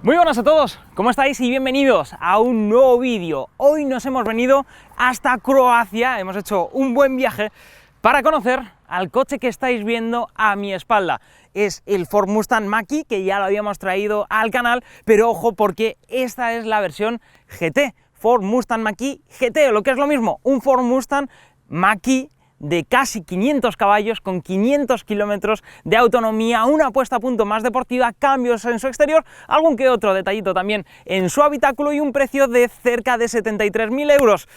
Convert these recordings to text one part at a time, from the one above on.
Muy buenas a todos, ¿cómo estáis? Y bienvenidos a un nuevo vídeo. Hoy nos hemos venido hasta Croacia, hemos hecho un buen viaje para conocer al coche que estáis viendo a mi espalda. Es el Ford Mustang Mach-E, que ya lo habíamos traído al canal, pero ojo porque esta es la versión GT, Ford Mustang Mach-E GT, o lo que es lo mismo, un Ford Mustang Mach-E de casi 500 caballos, con 500 kilómetros de autonomía, una puesta a punto más deportiva, cambios en su exterior, algún que otro detallito también en su habitáculo y un precio de cerca de 73.000 euros.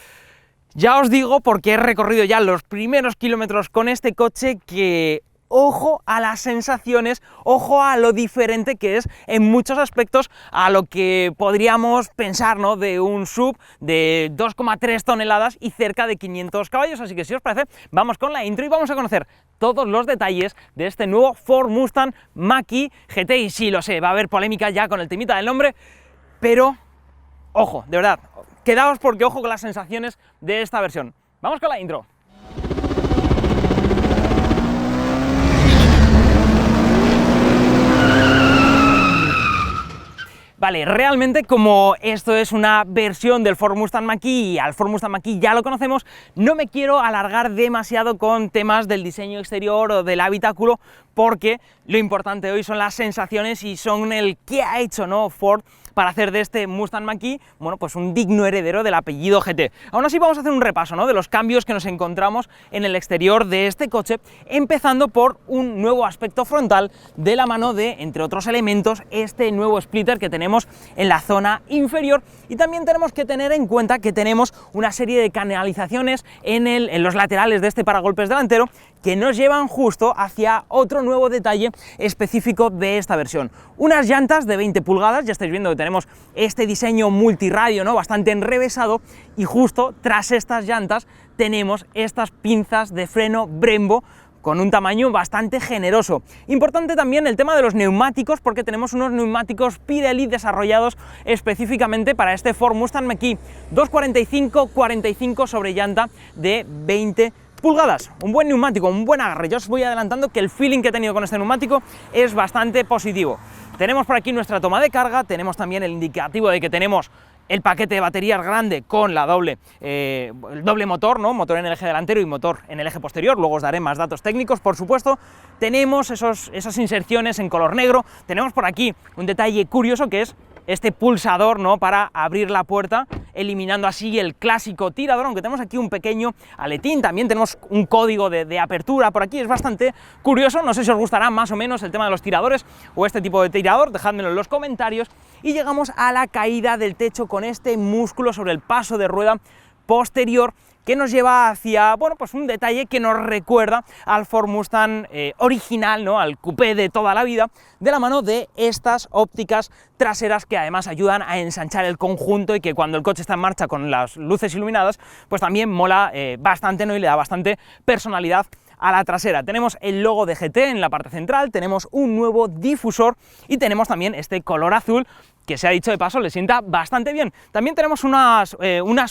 Ya os digo, porque he recorrido ya los primeros kilómetros con este coche, que ojo a las sensaciones, ojo a lo diferente que es en muchos aspectos a lo que podríamos pensar, ¿no?, de un SUV de 2,3 toneladas y cerca de 500 caballos, así que si os parece, vamos con la intro y vamos a conocer todos los detalles de este nuevo Ford Mustang Mach-E GT. Y sí, lo sé, va a haber polémica ya con el temita del nombre, pero ojo, de verdad, quedaos porque ojo con las sensaciones de esta versión. Vamos con la intro. Vale, realmente como esto es una versión del Ford Mustang Mach-E y al Ford Mustang Mach-E ya lo conocemos, no me quiero alargar demasiado con temas del diseño exterior o del habitáculo, porque lo importante hoy son las sensaciones y son el qué ha hecho, ¿no?, Ford para hacer de este Mustang Mach-E, bueno, pues un digno heredero del apellido GT. Aún así vamos a hacer un repaso, ¿no?, de los cambios que nos encontramos en el exterior de este coche, empezando por un nuevo aspecto frontal de la mano de, entre otros elementos, este nuevo splitter que tenemos en la zona inferior, y también tenemos que tener en cuenta que tenemos una serie de canalizaciones en los laterales de este paragolpes delantero que nos llevan justo hacia otro nuevo detalle específico de esta versión. Unas llantas de 20 pulgadas, ya estáis viendo que tenemos este diseño multirradio, ¿no?, bastante enrevesado, y justo tras estas llantas tenemos estas pinzas de freno Brembo con un tamaño bastante generoso. Importante también el tema de los neumáticos, porque tenemos unos neumáticos Pirelli desarrollados específicamente para este Ford Mustang Mach-E, 245/45 sobre llanta de 20 pulgadas. Un buen neumático, un buen agarre. Yo os voy adelantando que el feeling que he tenido con este neumático es bastante positivo. Tenemos por aquí nuestra toma de carga, tenemos también el indicativo de que tenemos el paquete de baterías grande con la el doble motor, ¿no?, motor en el eje delantero y motor en el eje posterior. Luego os daré más datos técnicos, por supuesto. Tenemos esas inserciones en color negro. Tenemos por aquí un detalle curioso que es este pulsador, ¿no?, para abrir la puerta, eliminando así el clásico tirador, aunque tenemos aquí un pequeño aletín. También tenemos un código de apertura por aquí, es bastante curioso. No sé si os gustará más o menos el tema de los tiradores o este tipo de tirador, dejádmelo en los comentarios. Y llegamos a la caída del techo con este músculo sobre el paso de rueda posterior, que nos lleva hacia, bueno, pues un detalle que nos recuerda al Ford Mustang original, ¿no?, al coupé de toda la vida, de la mano de estas ópticas traseras que además ayudan a ensanchar el conjunto y que cuando el coche está en marcha con las luces iluminadas, pues también mola bastante, ¿no?, y le da bastante personalidad a la trasera. Tenemos el logo de GT en la parte central, tenemos un nuevo difusor y tenemos también este color azul, que se ha dicho de paso, le sienta bastante bien. También tenemos unas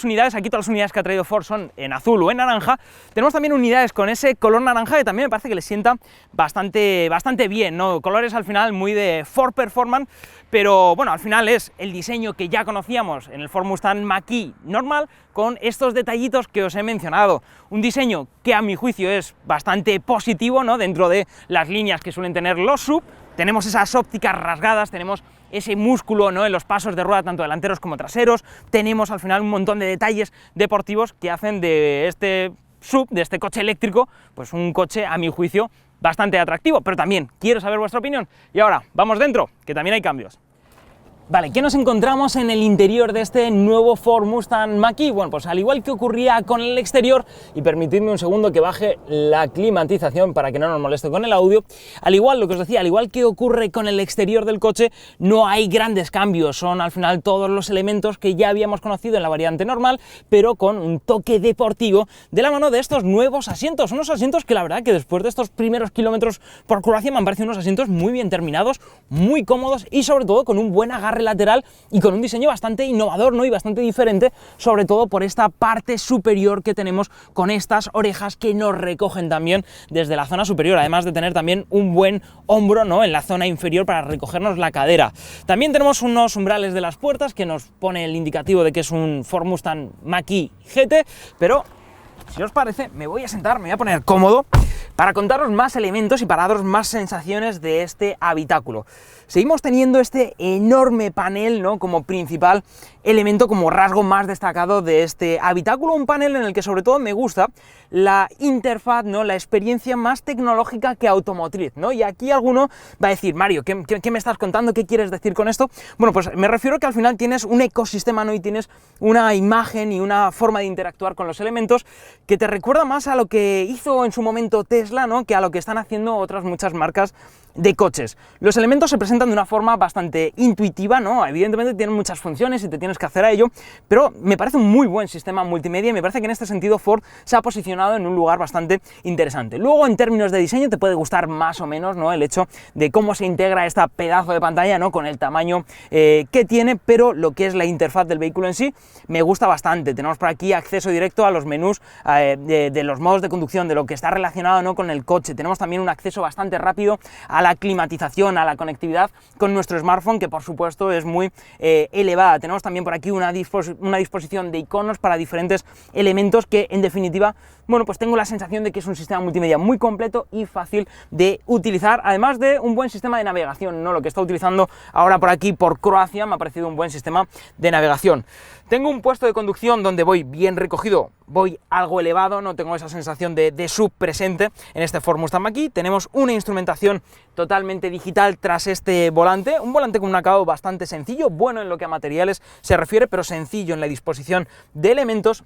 unidades, aquí todas las unidades que ha traído Ford son en azul o en naranja. Tenemos también unidades con ese color naranja que también me parece que le sienta bastante bien, ¿no? Colores al final muy de Ford Performance, pero bueno, al final es el diseño que ya conocíamos en el Ford Mustang Mach-E normal, con estos detallitos que os he mencionado. Un diseño que a mi juicio es bastante positivo, ¿no?, dentro de las líneas que suelen tener los SUV. Tenemos esas ópticas rasgadas, tenemos ese músculo, ¿no?, en los pasos de rueda tanto delanteros como traseros. Tenemos al final un montón de detalles deportivos que hacen de este SUV, de este coche eléctrico, pues un coche, a mi juicio, bastante atractivo. Pero también quiero saber vuestra opinión. Y ahora, vamos dentro, que también hay cambios. Vale, ¿qué nos encontramos en el interior de este nuevo Ford Mustang Mach-E? Bueno, pues al igual que ocurría con el exterior, y permitidme un segundo que baje la climatización para que no nos moleste con el audio, al igual, lo que os decía, al igual que ocurre con el exterior del coche, no hay grandes cambios, son al final todos los elementos que ya habíamos conocido en la variante normal, pero con un toque deportivo de la mano de estos nuevos asientos, unos asientos que la verdad que después de estos primeros kilómetros por Croacia me han parecido unos asientos muy bien terminados, muy cómodos y sobre todo con un buen agarre agarre lateral y con un diseño bastante innovador, ¿no? Y bastante diferente, sobre todo por esta parte superior que tenemos con estas orejas que nos recogen también desde la zona superior, además de tener también un buen hombro, ¿no? En la zona inferior para recogernos la cadera. También tenemos unos umbrales de las puertas que nos pone el indicativo de que es un Ford Mustang Mach-E GT, pero si os parece, me voy a sentar, me voy a poner cómodo para contaros más elementos y para daros más sensaciones de este habitáculo. Seguimos teniendo este enorme panel, ¿no? Como principal elemento, como rasgo más destacado de este habitáculo, un panel en el que sobre todo me gusta la interfaz, ¿no? La experiencia más tecnológica que automotriz, ¿no? Y aquí alguno va a decir, Mario, ¿qué me estás contando? ¿Qué quieres decir con esto? Bueno, pues me refiero a que al final tienes un ecosistema, ¿no? Y tienes una imagen y una forma de interactuar con los elementos que te recuerda más a lo que hizo en su momento Tesla, ¿no? Que a lo que están haciendo otras muchas marcas de coches. Los elementos se presentan de una forma bastante intuitiva, ¿no? Evidentemente tienen muchas funciones y te tienes que hacer a ello, pero me parece un muy buen sistema multimedia y me parece que en este sentido Ford se ha posicionado en un lugar bastante interesante. Luego, en términos de diseño, te puede gustar más o menos, ¿no? El hecho de cómo se integra esta pedazo de pantalla, ¿no? Con el tamaño que tiene, pero lo que es la interfaz del vehículo en sí me gusta bastante. Tenemos por aquí acceso directo a los menús de los modos de conducción, de lo que está relacionado, ¿no? Con el coche. Tenemos también un acceso bastante rápido a la climatización, a la conectividad con nuestro smartphone, que por supuesto es muy elevada. Tenemos también por aquí una disposición de iconos para diferentes elementos que, en definitiva, bueno, pues tengo la sensación de que es un sistema multimedia muy completo y fácil de utilizar, además de un buen sistema de navegación, ¿no? Lo que está utilizando ahora por aquí, por Croacia, me ha parecido un buen sistema de navegación. Tengo un puesto de conducción donde voy bien recogido, voy algo elevado, no tengo esa sensación de sub presente en este Ford Mustang Mach-E. Tenemos una instrumentación totalmente digital tras este volante, un volante con un acabado bastante sencillo, bueno en lo que a materiales se refiere, pero sencillo en la disposición de elementos.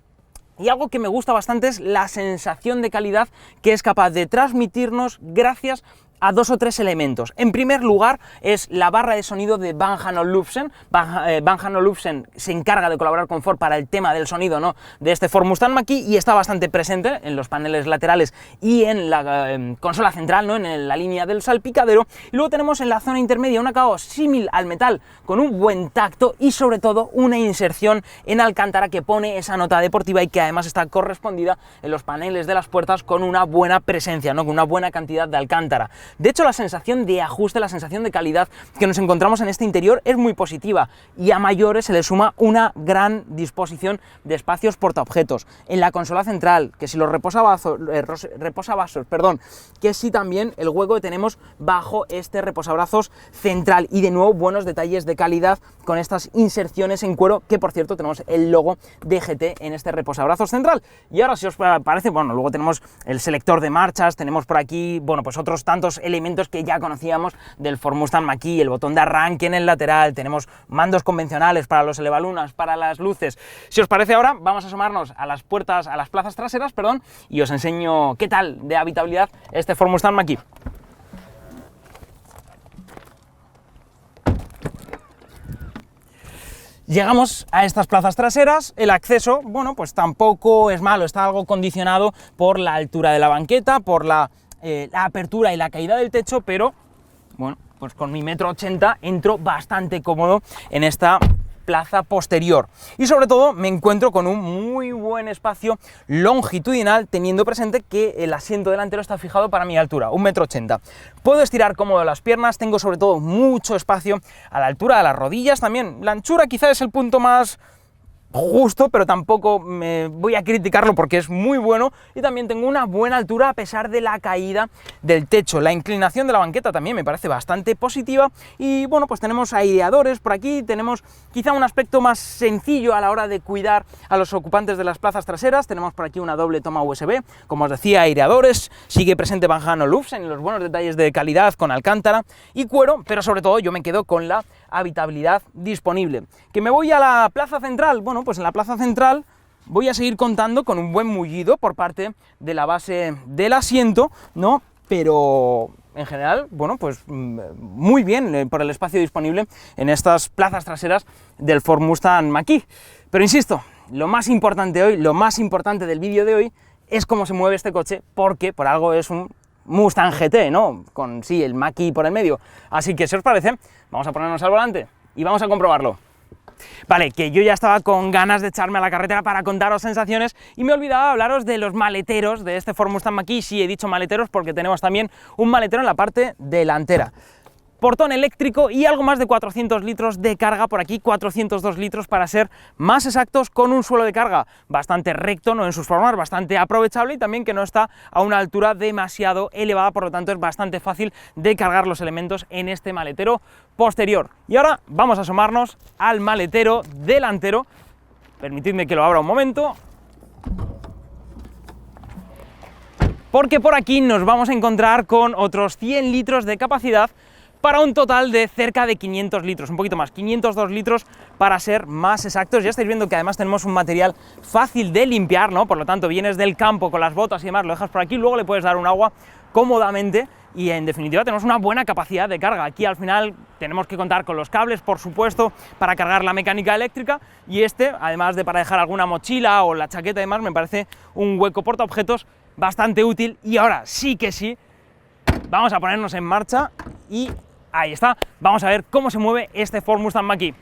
Y algo que me gusta bastante es la sensación de calidad que es capaz de transmitirnos gracias a dos o tres elementos. En primer lugar es la barra de sonido de Bang & Olufsen. Bang & Olufsen se encarga de colaborar con Ford para el tema del sonido, ¿no? De este Ford Mustang Mach-E y está bastante presente en los paneles laterales y en la consola central, ¿no? En la línea del salpicadero. Y luego tenemos en la zona intermedia un acabado símil al metal con un buen tacto y sobre todo una inserción en alcántara que pone esa nota deportiva y que además está correspondida en los paneles de las puertas con una buena presencia, ¿no? Con una buena cantidad de alcántara. De hecho, la sensación de ajuste, la sensación de calidad que nos encontramos en este interior es muy positiva y a mayores se le suma una gran disposición de espacios portaobjetos. En la consola central, que si los reposavasos, que si también el hueco que tenemos bajo este reposabrazos central y de nuevo buenos detalles de calidad con estas inserciones en cuero, que por cierto tenemos el logo de GT en este reposabrazos central. Y ahora, si os parece, bueno, luego tenemos el selector de marchas, tenemos por aquí, bueno, pues otros tantos elementos que ya conocíamos del Ford Mustang Mach-E, el botón de arranque en el lateral, tenemos mandos convencionales para los elevalunas, para las luces. Si os parece ahora, vamos a asomarnos a las puertas, a las plazas traseras, perdón, y os enseño qué tal de habitabilidad este Ford Mustang Mach-E. Llegamos a estas plazas traseras, el acceso, bueno, pues tampoco es malo, está algo condicionado por la altura de la banqueta, por la apertura y la caída del techo, pero, bueno, pues con mi 1,80 m entro bastante cómodo en esta plaza posterior. Y sobre todo me encuentro con un muy buen espacio longitudinal, teniendo presente que el asiento delantero está fijado para mi altura, 1,80 m. Puedo estirar cómodo las piernas, tengo sobre todo mucho espacio a la altura de las rodillas, también la anchura quizá es el punto más justo, pero tampoco me voy a criticarlo porque es muy bueno, y también tengo una buena altura a pesar de la caída del techo. La inclinación de la banqueta también me parece bastante positiva y bueno, pues tenemos aireadores por aquí, tenemos quizá un aspecto más sencillo a la hora de cuidar a los ocupantes de las plazas traseras. Tenemos por aquí una doble toma USB, como os decía, aireadores, sigue presente Bang & Olufsen en los buenos detalles de calidad con alcántara y cuero, pero sobre todo yo me quedo con la habitabilidad disponible. ¿Que me voy a la plaza central? Bueno, pues en la plaza central voy a seguir contando con un buen mullido por parte de la base del asiento, ¿no? Pero en general, bueno, pues muy bien por el espacio disponible en estas plazas traseras del Ford Mustang Mach-E. Pero insisto, lo más importante hoy, lo más importante del vídeo de hoy es cómo se mueve este coche, porque por algo es un Mustang GT, ¿no? Con, sí, el Mach-E por el medio. Así que, si os parece, vamos a ponernos al volante y vamos a comprobarlo. Vale, que yo ya estaba con ganas de echarme a la carretera para contaros sensaciones y me olvidaba hablaros de los maleteros de este Ford Mustang Mach-E. Sí, he dicho maleteros porque tenemos también un maletero en la parte delantera. Portón eléctrico y algo más de 400 litros de carga por aquí, 402 litros para ser más exactos, con un suelo de carga bastante recto, no en sus formas, bastante aprovechable y también que no está a una altura demasiado elevada, por lo tanto es bastante fácil de cargar los elementos en este maletero posterior. Y ahora vamos a asomarnos al maletero delantero, permitidme que lo abra un momento, porque por aquí nos vamos a encontrar con otros 100 litros de capacidad para un total de cerca de 500 litros, un poquito más, 502 litros para ser más exactos. Ya estáis viendo que además tenemos un material fácil de limpiar, ¿no? Por lo tanto, vienes del campo con las botas y demás, lo dejas por aquí, luego le puedes dar un agua cómodamente y en definitiva tenemos una buena capacidad de carga. Aquí al final tenemos que contar con los cables, por supuesto, para cargar la mecánica eléctrica, y este, además de para dejar alguna mochila o la chaqueta y demás, me parece un hueco portaobjetos bastante útil. Y ahora sí que sí, vamos a ponernos en marcha y ahí está, vamos a ver cómo se mueve este Ford Mustang Mach-E.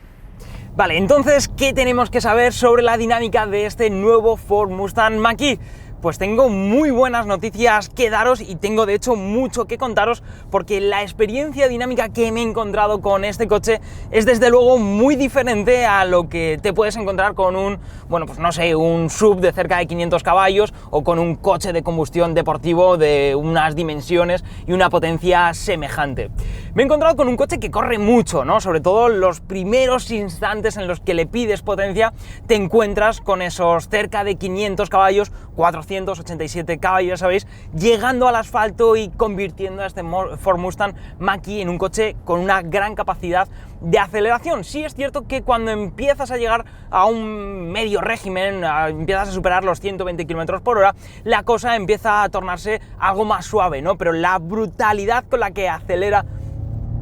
Vale, entonces, ¿qué tenemos que saber sobre la dinámica de este nuevo Ford Mustang Mach-E? Pues tengo muy buenas noticias que daros y tengo de hecho mucho que contaros, porque la experiencia dinámica que me he encontrado con este coche es desde luego muy diferente a lo que te puedes encontrar con un, bueno, pues no sé, un SUV de cerca de 500 caballos o con un coche de combustión deportivo de unas dimensiones y una potencia semejante. Me he encontrado con un coche que corre mucho, ¿no? Sobre todo los primeros instantes en los que le pides potencia, te encuentras con esos cerca de 500 caballos, 487 caballos, ya sabéis, llegando al asfalto y convirtiendo a este Ford Mustang Mach-E en un coche con una gran capacidad de aceleración. Sí es cierto que cuando empiezas a llegar a un medio régimen, empiezas a superar los 120 km por hora, la cosa empieza a tornarse algo más suave, ¿no? Pero la brutalidad con la que acelera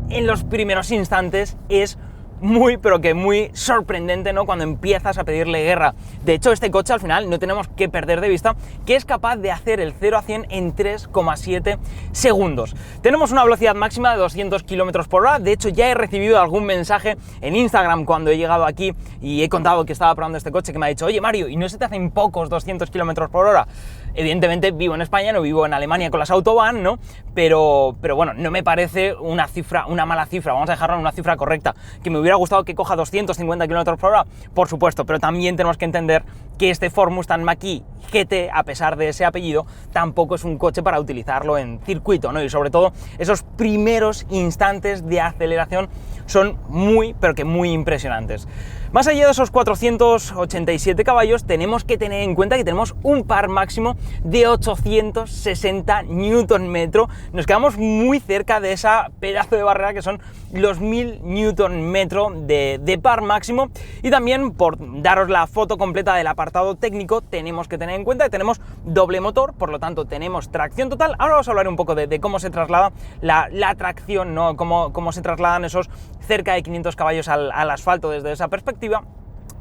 en los primeros instantes es muy, pero que muy sorprendente, ¿no? Cuando empiezas a pedirle guerra. De hecho, este coche al final no tenemos que perder de vista que es capaz de hacer el 0 a 100 en 3,7 segundos. Tenemos una velocidad máxima de 200 km por hora. De hecho, ya he recibido algún mensaje en Instagram cuando he llegado aquí y he contado que estaba probando este coche, que me ha dicho: oye Mario, ¿y no se te hacen pocos 200 km por hora? Evidentemente vivo en España, no vivo en Alemania con las Autobahn, ¿no? Pero bueno, no me parece una cifra, una mala cifra, vamos a dejarlo en una cifra correcta. ¿Que me hubiera gustado que coja 250 km por hora? Por supuesto, pero también tenemos que entender que este Ford Mustang Mach-E GT, a pesar de ese apellido, tampoco es un coche para utilizarlo en circuito, ¿no? Y sobre todo, esos primeros instantes de aceleración son muy, pero que muy impresionantes. Más allá de esos 487 caballos, tenemos que tener en cuenta que tenemos un par máximo de 860 Nm. Nos quedamos muy cerca de esa pedazo de barrera que son los 1000 Nm de par máximo. Y también, por daros la foto completa del apartado técnico, tenemos que tener en cuenta que tenemos doble motor, por lo tanto tenemos tracción total. Ahora vamos a hablar un poco de cómo se traslada la tracción, ¿no? Cómo se trasladan esos cerca de 500 caballos al asfalto desde esa perspectiva.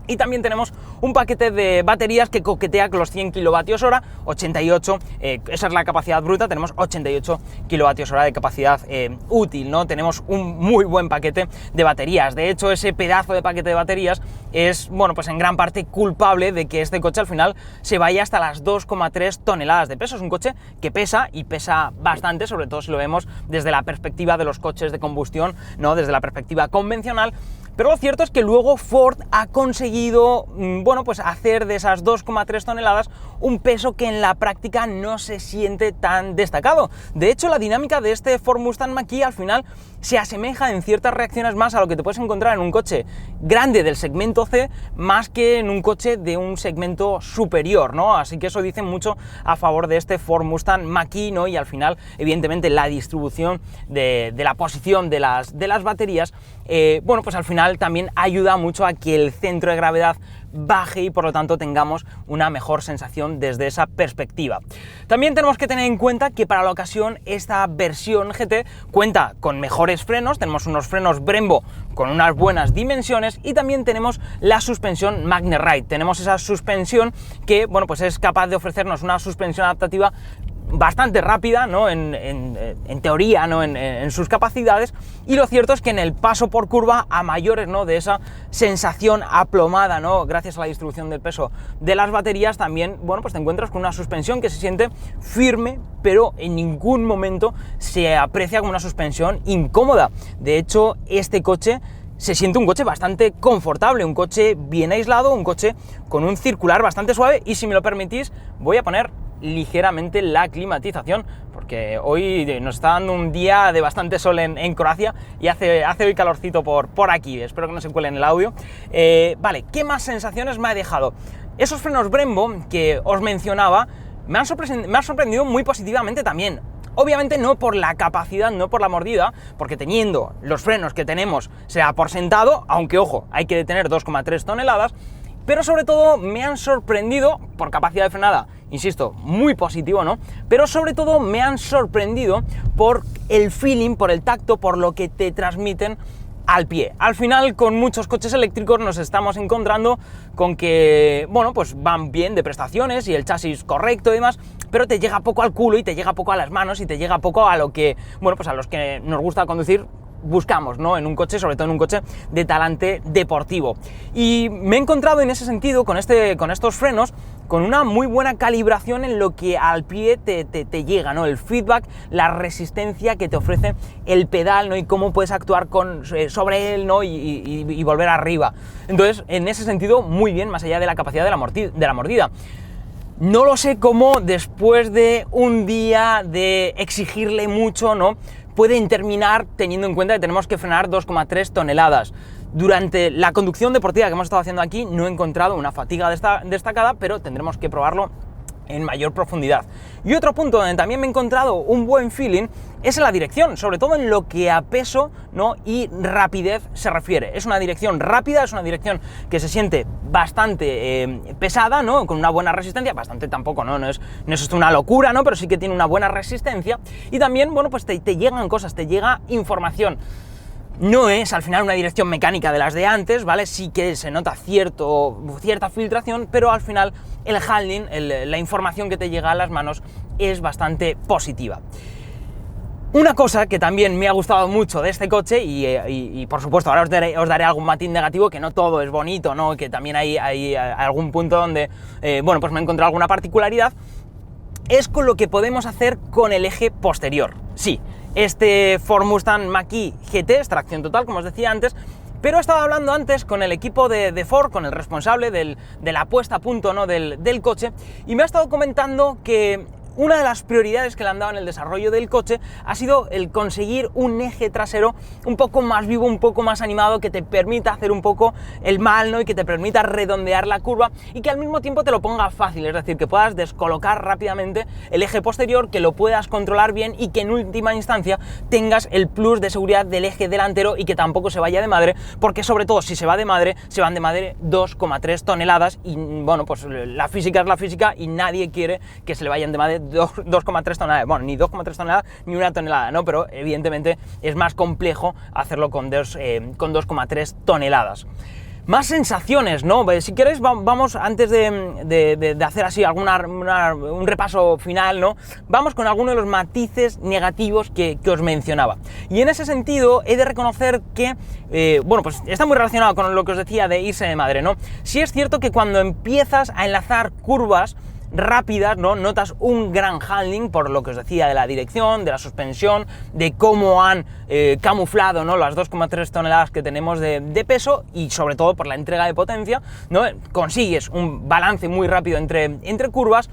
Y también tenemos un paquete de baterías que coquetea con los 100 kWh, 88, esa es la capacidad bruta, tenemos 88 kWh de capacidad útil, ¿no? Tenemos un muy buen paquete de baterías. De hecho, ese pedazo de paquete de baterías es, bueno, pues en gran parte culpable de que este coche al final se vaya hasta las 2,3 toneladas de peso. Es un coche que pesa, y pesa bastante, sobre todo si lo vemos desde la perspectiva de los coches de combustión, ¿no? Desde la perspectiva convencional. Pero lo cierto es que luego Ford ha conseguido, bueno, pues hacer de esas 2,3 toneladas un peso que en la práctica no se siente tan destacado. De hecho, la dinámica de este Ford Mustang Mach-E al final se asemeja en ciertas reacciones más a lo que te puedes encontrar en un coche grande del segmento C, más que en un coche de un segmento superior, ¿no? Así que eso dice mucho a favor de este Ford Mustang Mach-E, ¿no? Y al final, evidentemente, la distribución de la posición de las baterías, bueno, pues al final también ayuda mucho a que el centro de gravedad baje y por lo tanto tengamos una mejor sensación desde esa perspectiva. También tenemos que tener en cuenta que para la ocasión esta versión GT cuenta con mejores frenos, tenemos unos frenos Brembo con unas buenas dimensiones y también tenemos la suspensión Magnetride. Tenemos esa suspensión que, bueno, pues es capaz de ofrecernos una suspensión adaptativa bastante rápida, ¿no? en teoría, ¿no? en sus capacidades, y lo cierto es que en el paso por curva a mayores, ¿no? de esa sensación aplomada, ¿no? gracias a la distribución del peso de las baterías, también, bueno, pues te encuentras con una suspensión que se siente firme, pero en ningún momento se aprecia como una suspensión incómoda. De hecho, este coche se siente un coche bastante confortable, un coche bien aislado, un coche con un circular bastante suave, y si me lo permitís, voy a poner ligeramente la climatización, porque hoy nos está dando un día de bastante sol en Croacia y hace hoy calorcito por aquí, espero que no se cuele en el audio. Vale, ¿qué más sensaciones me ha dejado? Esos frenos Brembo que os mencionaba me han sorprendido muy positivamente también. Obviamente no por la capacidad, no por la mordida, porque teniendo los frenos que tenemos se da por sentado, aunque ojo, hay que tener 2,3 toneladas, pero sobre todo me han sorprendido por capacidad de frenada, insisto, muy positivo, ¿no? Pero sobre todo me han sorprendido por el feeling, por el tacto, por lo que te transmiten al pie. Al final, con muchos coches eléctricos nos estamos encontrando con que, bueno, pues van bien de prestaciones y el chasis correcto y demás, pero te llega poco al culo y te llega poco a las manos y te llega poco a lo que, bueno, pues a los que nos gusta conducir buscamos, ¿no? En un coche, sobre todo en un coche de talante deportivo. Y me he encontrado en ese sentido con estos frenos con una muy buena calibración en lo que al pie te llega, ¿no? El feedback, la resistencia que te ofrece el pedal, ¿no? Y cómo puedes actuar sobre él, ¿no? Y volver arriba. Entonces, en ese sentido, muy bien, más allá de la capacidad de la mordida. No lo sé cómo después de un día de exigirle mucho, ¿no? Pueden terminar teniendo en cuenta que tenemos que frenar 2,3 toneladas. Durante la conducción deportiva que hemos estado haciendo aquí no he encontrado una fatiga destacada, pero tendremos que probarlo en mayor profundidad. Y otro punto donde también me he encontrado un buen feeling es en la dirección, sobre todo en lo que a peso, ¿no? y rapidez se refiere. Es una dirección rápida, es una dirección que se siente bastante pesada, ¿no? Con una buena resistencia, bastante tampoco, no es esto una locura, ¿no? Pero sí que tiene una buena resistencia, y también, bueno, pues te llegan cosas, te llega información. No es al final una dirección mecánica de las de antes, ¿vale? Sí que se nota cierta filtración, pero al final el handling, la información que te llega a las manos es bastante positiva. Una cosa que también me ha gustado mucho de este coche, y por supuesto ahora os daré algún matiz negativo, que no todo es bonito, ¿no? Que también hay algún punto donde, bueno, pues me he encontrado alguna particularidad, es con lo que podemos hacer con el eje posterior. Sí, este Ford Mustang Mach-E GT es tracción total, como os decía antes, pero he estado hablando antes con el equipo de Ford, con el responsable de la puesta a punto, ¿no? del coche, y me ha estado comentando que una de las prioridades que le han dado en el desarrollo del coche ha sido el conseguir un eje trasero un poco más vivo, un poco más animado, que te permita hacer un poco el mal, ¿no? y que te permita redondear la curva y que al mismo tiempo te lo ponga fácil, es decir, que puedas descolocar rápidamente el eje posterior, que lo puedas controlar bien y que en última instancia tengas el plus de seguridad del eje delantero y que tampoco se vaya de madre, porque sobre todo si se va de madre, se van de madre 2,3 toneladas y bueno, pues la física es la física y nadie quiere que se le vayan de madre 2,3 toneladas, bueno, ni 2,3 toneladas ni una tonelada, ¿no? Pero evidentemente es más complejo hacerlo con 2,3 toneladas. Más sensaciones, ¿no? Si queréis, vamos, antes de hacer así un repaso final, ¿no? Vamos con algunos de los matices negativos que os mencionaba. Y en ese sentido, he de reconocer que, bueno, pues está muy relacionado con lo que os decía de irse de madre, ¿no? Sí es cierto que cuando empiezas a enlazar curvas rápidas, ¿no? Notas un gran handling, por lo que os decía de la dirección, de la suspensión, de cómo han camuflado, ¿no? las 2,3 toneladas que tenemos de peso, y sobre todo por la entrega de potencia, ¿no? Consigues un balance muy rápido entre curvas.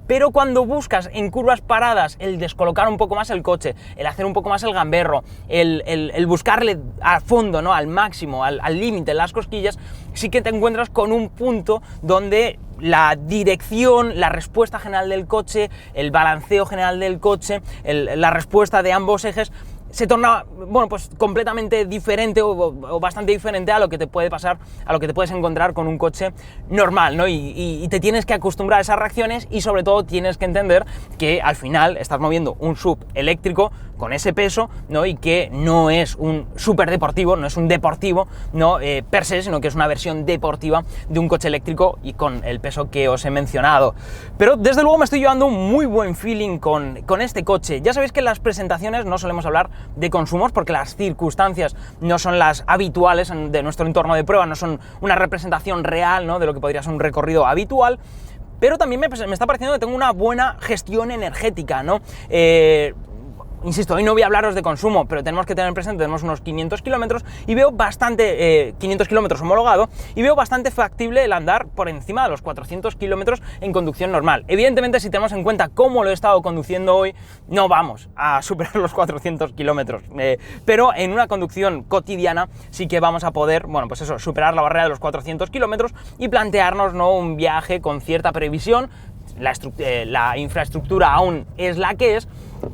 Pero cuando buscas en curvas paradas el descolocar un poco más el coche, el hacer un poco más el gamberro, el buscarle a fondo, ¿no? al máximo, al límite, las cosquillas, sí que te encuentras con un punto donde la dirección, la respuesta general del coche, el balanceo general del coche, la respuesta de ambos ejes, se torna, bueno, pues completamente diferente o bastante diferente a lo que te puede pasar, a lo que te puedes encontrar con un coche normal, ¿no? Y te tienes que acostumbrar a esas reacciones, y sobre todo tienes que entender que al final estás moviendo un SUV eléctrico con ese peso, ¿no? Y que no es un superdeportivo, no es un deportivo, ¿no? Per se, sino que es una versión deportiva de un coche eléctrico y con el peso que os he mencionado. Pero desde luego me estoy llevando un muy buen feeling con este coche. Ya sabéis que en las presentaciones no solemos hablar de consumos porque las circunstancias no son las habituales de nuestro entorno de prueba, no son una representación real, ¿no? De lo que podría ser un recorrido habitual. Pero también me está pareciendo que tengo una buena gestión energética, ¿no? Insisto, hoy no voy a hablaros de consumo, pero tenemos que tener presente, tenemos unos 500 kilómetros y veo bastante, 500 kilómetros homologado, y veo bastante factible el andar por encima de los 400 kilómetros en conducción normal. Evidentemente, si tenemos en cuenta cómo lo he estado conduciendo hoy, no vamos a superar los 400 kilómetros, pero en una conducción cotidiana sí que vamos a poder, bueno, pues eso, superar la barrera de los 400 kilómetros y plantearnos, ¿no?, un viaje con cierta previsión. La infraestructura aún es la que es,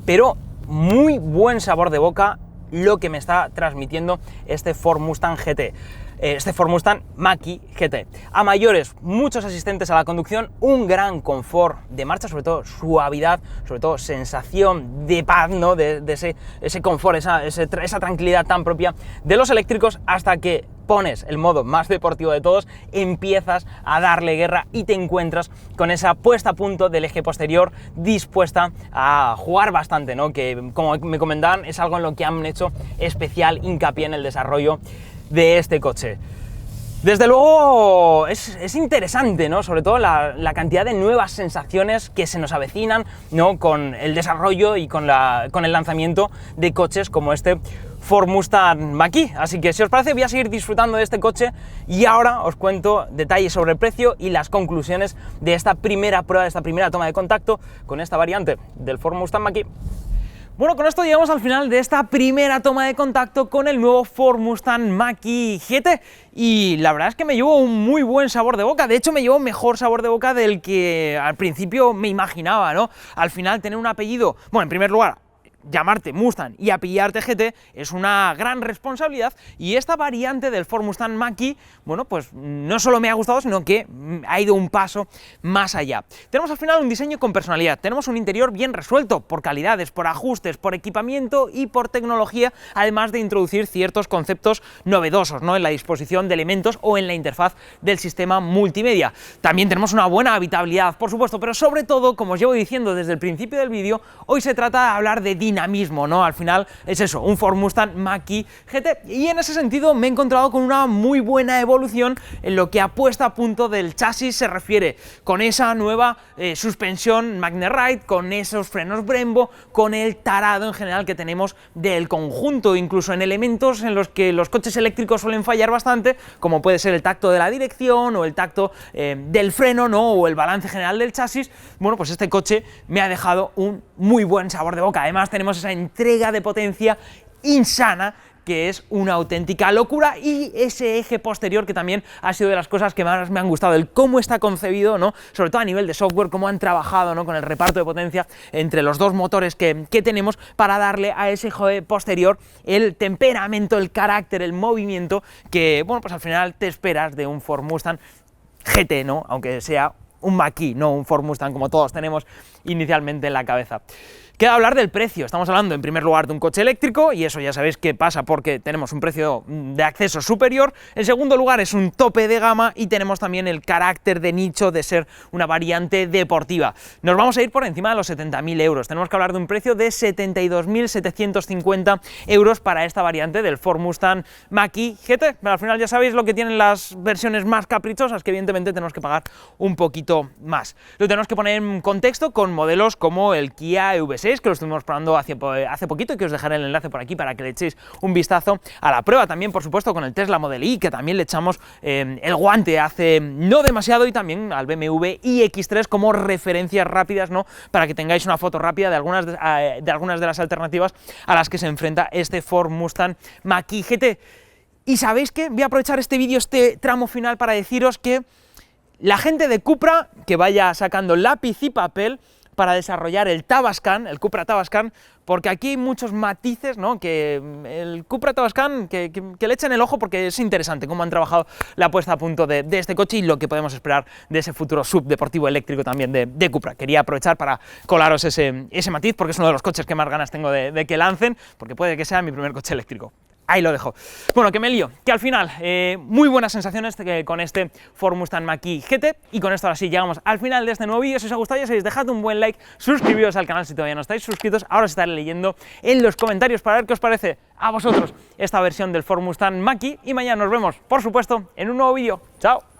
pero muy buen sabor de boca lo que me está transmitiendo este Ford Mustang GT, este Ford Mustang Mach-E GT. A mayores, muchos asistentes a la conducción, un gran confort de marcha, sobre todo suavidad, sobre todo sensación de paz, ¿no? de ese confort, esa tranquilidad tan propia de los eléctricos, hasta que pones el modo más deportivo de todos, empiezas a darle guerra y te encuentras con esa puesta a punto del eje posterior dispuesta a jugar bastante, ¿no? Que, como me comentaban, es algo en lo que han hecho especial hincapié en el desarrollo de este coche. Desde luego es interesante, ¿no? Sobre todo la cantidad de nuevas sensaciones que se nos avecinan, ¿no?, con el desarrollo y con el lanzamiento de coches como este Ford Mustang Mach-E. Así que, si os parece, voy a seguir disfrutando de este coche y ahora os cuento detalles sobre el precio y las conclusiones de esta primera prueba, de esta primera toma de contacto con esta variante del Ford Mustang Mach-E. Bueno, con esto llegamos al final de esta primera toma de contacto con el nuevo Ford Mustang Mach-E GT y la verdad es que me llevo un muy buen sabor de boca. De hecho, me llevo mejor sabor de boca del que al principio me imaginaba, ¿no? Al final, tener un apellido, bueno, en primer lugar, llamarte Mustang y apellidarte GT es una gran responsabilidad, y esta variante del Ford Mustang Mach-E, bueno, pues no solo me ha gustado, sino que ha ido un paso más allá. Tenemos al final un diseño con personalidad, tenemos un interior bien resuelto por calidades, por ajustes, por equipamiento y por tecnología, además de introducir ciertos conceptos novedosos, ¿no?, en la disposición de elementos o en la interfaz del sistema multimedia. También tenemos una buena habitabilidad, por supuesto, pero sobre todo, como os llevo diciendo desde el principio del vídeo, hoy se trata de hablar de dinamismo, ¿no? Al final es eso, un Ford Mustang Mach-E GT, y en ese sentido me he encontrado con una muy buena evolución en lo que a puesta a punto del chasis se refiere, con esa nueva suspensión MagneRide, con esos frenos Brembo, con el tarado en general que tenemos del conjunto, incluso en elementos en los que los coches eléctricos suelen fallar bastante, como puede ser el tacto de la dirección o el tacto del freno, ¿no?, o el balance general del chasis. Bueno, pues este coche me ha dejado un muy buen sabor de boca. Además, tenemos esa entrega de potencia insana que es una auténtica locura, y ese eje posterior que también ha sido de las cosas que más me han gustado, el cómo está concebido, ¿no?, sobre todo a nivel de software, cómo han trabajado, ¿no?, con el reparto de potencia entre los dos motores que tenemos para darle a ese eje posterior el temperamento, el carácter, el movimiento que, bueno, pues al final te esperas de un Ford Mustang GT, ¿no?, aunque sea un Mach-E, no un Ford Mustang como todos tenemos inicialmente en la cabeza. Queda hablar del precio. Estamos hablando en primer lugar de un coche eléctrico, y eso ya sabéis que pasa porque tenemos un precio de acceso superior. En segundo lugar, es un tope de gama, y tenemos también el carácter de nicho de ser una variante deportiva. Nos vamos a ir por encima de los 70.000 euros. Tenemos que hablar de un precio de 72.750 euros para esta variante del Ford Mustang Mach-E GT. Pero al final ya sabéis lo que tienen las versiones más caprichosas, que evidentemente tenemos que pagar un poquito más. Lo tenemos que poner en contexto con modelos como el Kia EV6, que lo estuvimos probando hace poquito, y que os dejaré el enlace por aquí para que le echéis un vistazo a la prueba. También, por supuesto, con el Tesla Model Y, que también le echamos el guante hace no demasiado, y también al BMW iX3 como referencias rápidas, ¿no?, para que tengáis una foto rápida de algunas de las alternativas a las que se enfrenta este Ford Mustang Mach-E GT. Y ¿sabéis qué? Voy a aprovechar este vídeo, este tramo final, para deciros que la gente de Cupra, que vaya sacando lápiz y papel, para desarrollar el Tavascan, el Cupra Tavascan, porque aquí hay muchos matices, ¿no? Que el Cupra Tavascan, que le echen el ojo porque es interesante cómo han trabajado la puesta a punto de este coche y lo que podemos esperar de ese futuro subdeportivo eléctrico también de Cupra. Quería aprovechar para colaros ese matiz porque es uno de los coches que más ganas tengo de que lancen, porque puede que sea mi primer coche eléctrico. Ahí lo dejo. Bueno, que me lío, que al final, muy buenas sensaciones con este Ford Mustang Mach-E GT, y con esto ahora sí llegamos al final de este nuevo vídeo. Si os ha gustado, ya sabéis, dejad un buen like, suscribíos al canal si todavía no estáis suscritos, ahora os estaré leyendo en los comentarios para ver qué os parece a vosotros esta versión del Ford Mustang Mach-E, y mañana nos vemos, por supuesto, en un nuevo vídeo. ¡Chao!